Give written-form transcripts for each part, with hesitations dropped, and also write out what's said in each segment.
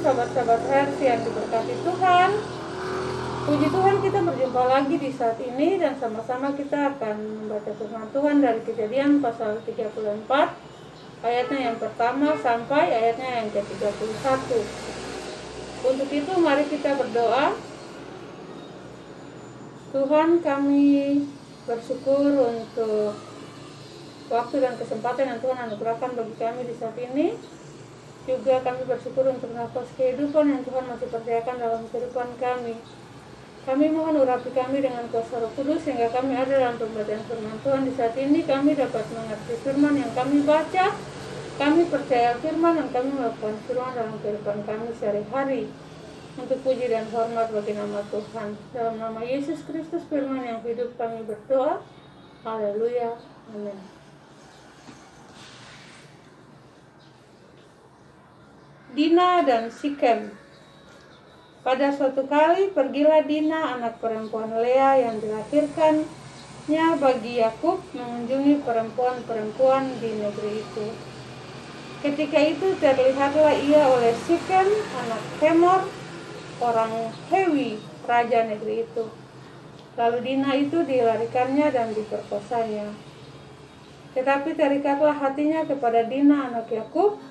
sahabat-sahabat Hersi yang diberkati Tuhan. Puji Tuhan, kita berjumpa lagi di saat ini dan sama-sama kita akan membaca firman Tuhan dari Kejadian pasal 34 ayatnya yang pertama sampai ayatnya yang ke-31. Untuk itu mari kita berdoa. Tuhan, kami bersyukur untuk waktu dan kesempatan yang Tuhan anugerahkan bagi kami di saat ini. Juga kami bersyukur untuk nafas kehidupan yang Tuhan masih percayakan dalam kehidupan kami. Kami mohon urapi kami dengan kuasa Roh Kudus sehingga kami ada dalam pembacaan firman Tuhan di saat ini. Kami dapat mengerti firman yang kami baca. Kami percaya firman dan kami melakukan firman dalam kehidupan kami sehari-hari. Untuk puji dan hormat bagi nama Tuhan. Dalam nama Yesus Kristus firman yang hidup kami berdoa. Haleluya. Amin. Dina dan Sikem. Pada suatu kali pergilah Dina, anak perempuan Lea yang dilahirkannya bagi Yakub, mengunjungi perempuan-perempuan di negeri itu. Ketika itu terlihatlah ia oleh Sikem, anak Hemor, orang Hewi, raja negeri itu. Lalu Dina itu dilarikannya dan diperkosanya. Tetapi terikatlah hatinya kepada Dina, anak Yakub.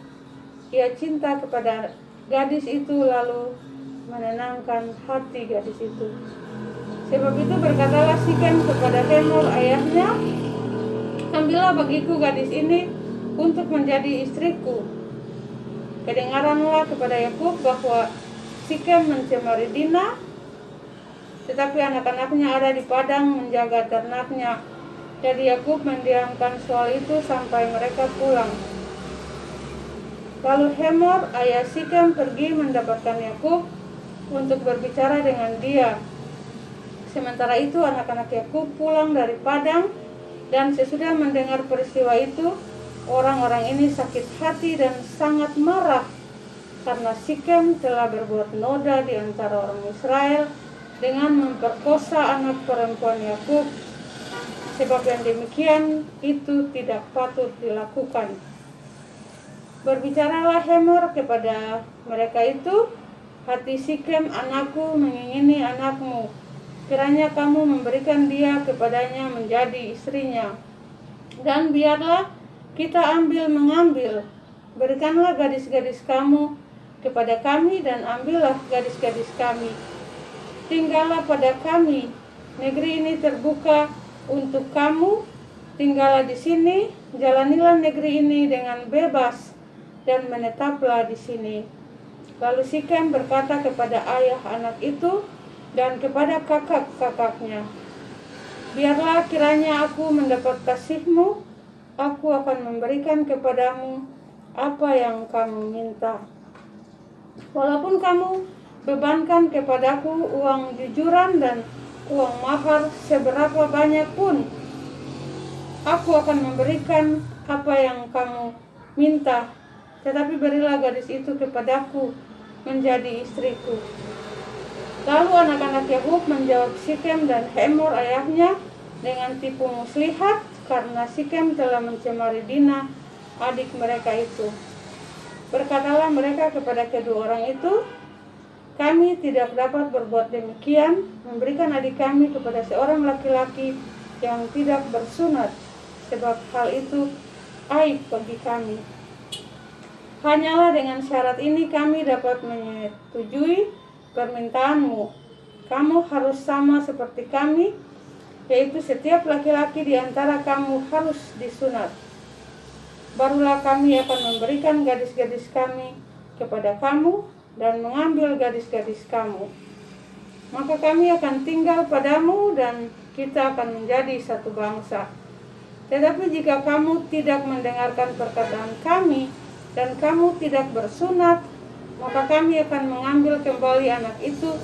Ia cinta kepada gadis itu lalu menenangkan hati gadis itu. Sebab itu berkatalah Sikem kepada Hemor ayahnya, ambillah bagiku gadis ini untuk menjadi istriku. Kedengaranlah kepada Yakub bahwa Sikem mencemari Dina, tetapi anak-anaknya ada di padang menjaga ternaknya. Jadi Yakub mendiamkan soal itu sampai mereka pulang. Lalu Hemor, ayah Sikem, pergi mendapatkan Yakub untuk berbicara dengan dia. Sementara itu anak-anak Yakub pulang dari padang, dan sesudah mendengar peristiwa itu, orang-orang ini sakit hati dan sangat marah karena Sikem telah berbuat noda di antara orang Israel dengan memperkosa anak perempuan Yakub, sebab yang demikian itu tidak patut dilakukan. Berbicaralah Hemor kepada mereka itu, hati Sikem anakku mengingini anakmu, kiranya kamu memberikan dia kepadanya menjadi istrinya. Dan biarlah kita mengambil, berikanlah gadis-gadis kamu kepada kami dan ambillah gadis-gadis kami. Tinggallah pada kami, negeri ini terbuka untuk kamu, tinggallah di sini, jalanilah negeri ini dengan bebas dan menetaplah di sini. Lalu Sikem berkata kepada ayah anak itu dan kepada kakak-kakaknya, biarlah kiranya aku mendapat kasihmu, aku akan memberikan kepadamu apa yang kamu minta. Walaupun kamu bebankan kepadaku uang jujuran dan uang mahar seberapa banyak pun, aku akan memberikan apa yang kamu minta. Tetapi berilah gadis itu kepadaku menjadi istriku. Lalu anak-anak Yakub menjawab Sikem dan Hemor ayahnya dengan tipu muslihat, karena Sikem telah mencemari Dina, adik mereka itu. Berkatalah mereka kepada kedua orang itu, kami tidak dapat berbuat demikian, memberikan adik kami kepada seorang laki-laki yang tidak bersunat, sebab hal itu aib bagi kami. Hanyalah dengan syarat ini kami dapat menyetujui permintaanmu. Kamu harus sama seperti kami, yaitu setiap laki-laki di antara kamu harus disunat. Barulah kami akan memberikan gadis-gadis kami kepada kamu dan mengambil gadis-gadis kamu. Maka kami akan tinggal padamu dan kita akan menjadi satu bangsa. Tetapi jika kamu tidak mendengarkan perkataan kami dan kamu tidak bersunat, maka kami akan mengambil kembali anak itu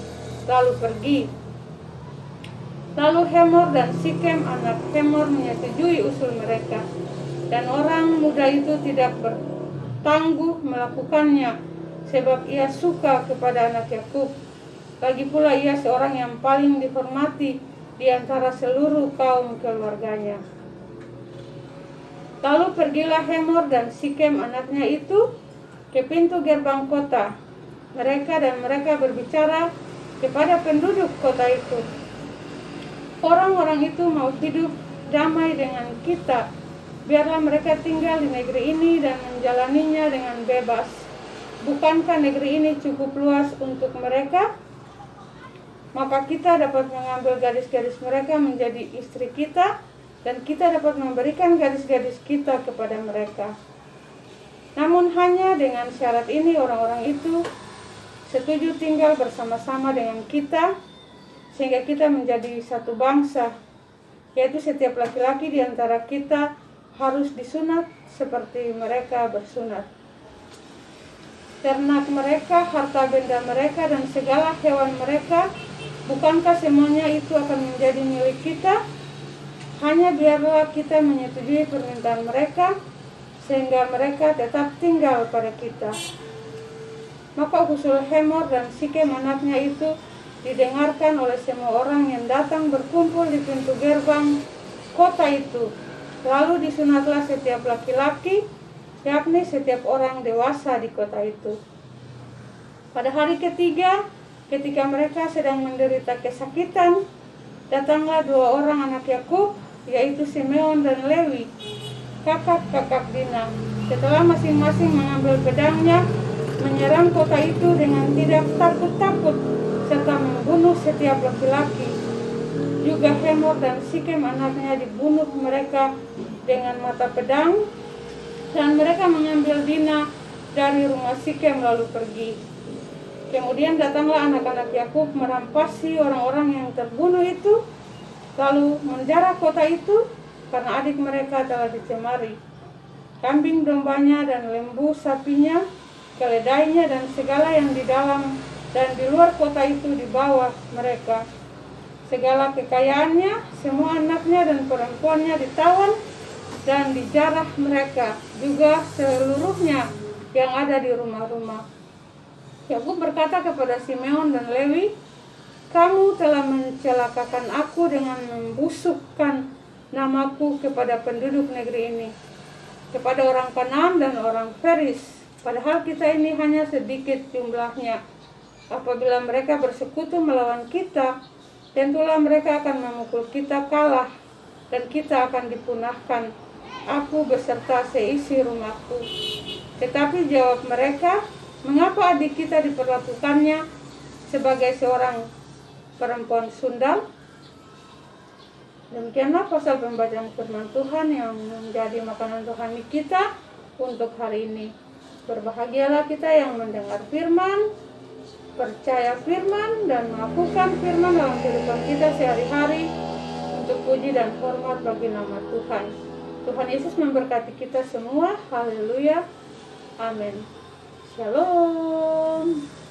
lalu pergi. Lalu Hemor dan Sikem anak Hemor menyetujui usul mereka, dan orang muda itu tidak bertangguh melakukannya, sebab ia suka kepada anak Yakub. Lagi pula ia seorang yang paling dihormati di antara seluruh kaum keluarganya. Lalu pergilah Hemor dan Sikem anaknya itu ke pintu gerbang kota. mereka dan mereka berbicara kepada penduduk kota itu. Orang-orang itu mau hidup damai dengan kita. Biarlah mereka tinggal di negeri ini dan menjalaninya dengan bebas. Bukankah negeri ini cukup luas untuk mereka? Maka kita dapat mengambil gadis-gadis mereka menjadi istri kita, dan kita dapat memberikan gadis-gadis kita kepada mereka. Namun hanya dengan syarat ini orang-orang itu setuju tinggal bersama-sama dengan kita, sehingga kita menjadi satu bangsa, yaitu setiap laki-laki di antara kita harus disunat seperti mereka bersunat. Ternak mereka, harta benda mereka, dan segala hewan mereka, bukankah semuanya itu akan menjadi milik kita? Hanya biarlah kita menyetujui permintaan mereka, sehingga mereka tetap tinggal pada kita. Maka usul Hemor dan Sikem anaknya itu didengarkan oleh semua orang yang datang berkumpul di pintu gerbang kota itu. Lalu disunatlah setiap laki-laki, yakni setiap orang dewasa di kota itu. Pada hari ketiga, ketika mereka sedang menderita kesakitan, datanglah 2 orang anak Yakub, yaitu Simeon dan Lewi, kakak-kakak Dina. Setelah masing-masing mengambil pedangnya, menyerang kota itu dengan tidak takut-takut, serta membunuh setiap laki-laki. Juga Hemor dan Sikem anaknya dibunuh mereka dengan mata pedang, dan mereka mengambil Dina dari rumah Sikem lalu pergi. Kemudian datanglah anak-anak Yakub merampasi orang-orang yang terbunuh itu, lalu menjarah kota itu karena adik mereka telah dicemari. Kambing dombanya dan lembu sapinya, keledainya dan segala yang di dalam dan di luar kota itu dibawa mereka. Segala kekayaannya, semua anaknya dan perempuannya ditawan dan dijarah mereka, juga seluruhnya yang ada di rumah-rumah. Yakub berkata kepada Simeon dan Lewi, "Kamu telah mencelakakan aku dengan membusukkan namaku kepada penduduk negeri ini, kepada orang Kanaan dan orang Feris. Padahal kita ini hanya sedikit jumlahnya. Apabila mereka bersekutu melawan kita, tentulah mereka akan memukul kita kalah, dan kita akan dipunahkan, aku beserta seisi rumahku." Tetapi jawab mereka, "Mengapa adik kita diperlakukannya sebagai seorang perempuan sundal?" Demikianlah pasal pembacaan firman Tuhan yang menjadi makanan rohani kita untuk hari ini. Berbahagialah kita yang mendengar firman, percaya firman, dan melakukan firman dalam kehidupan kita sehari-hari untuk puji dan hormat bagi nama Tuhan. Tuhan Yesus memberkati kita semua. Haleluya. Amin. Shalom.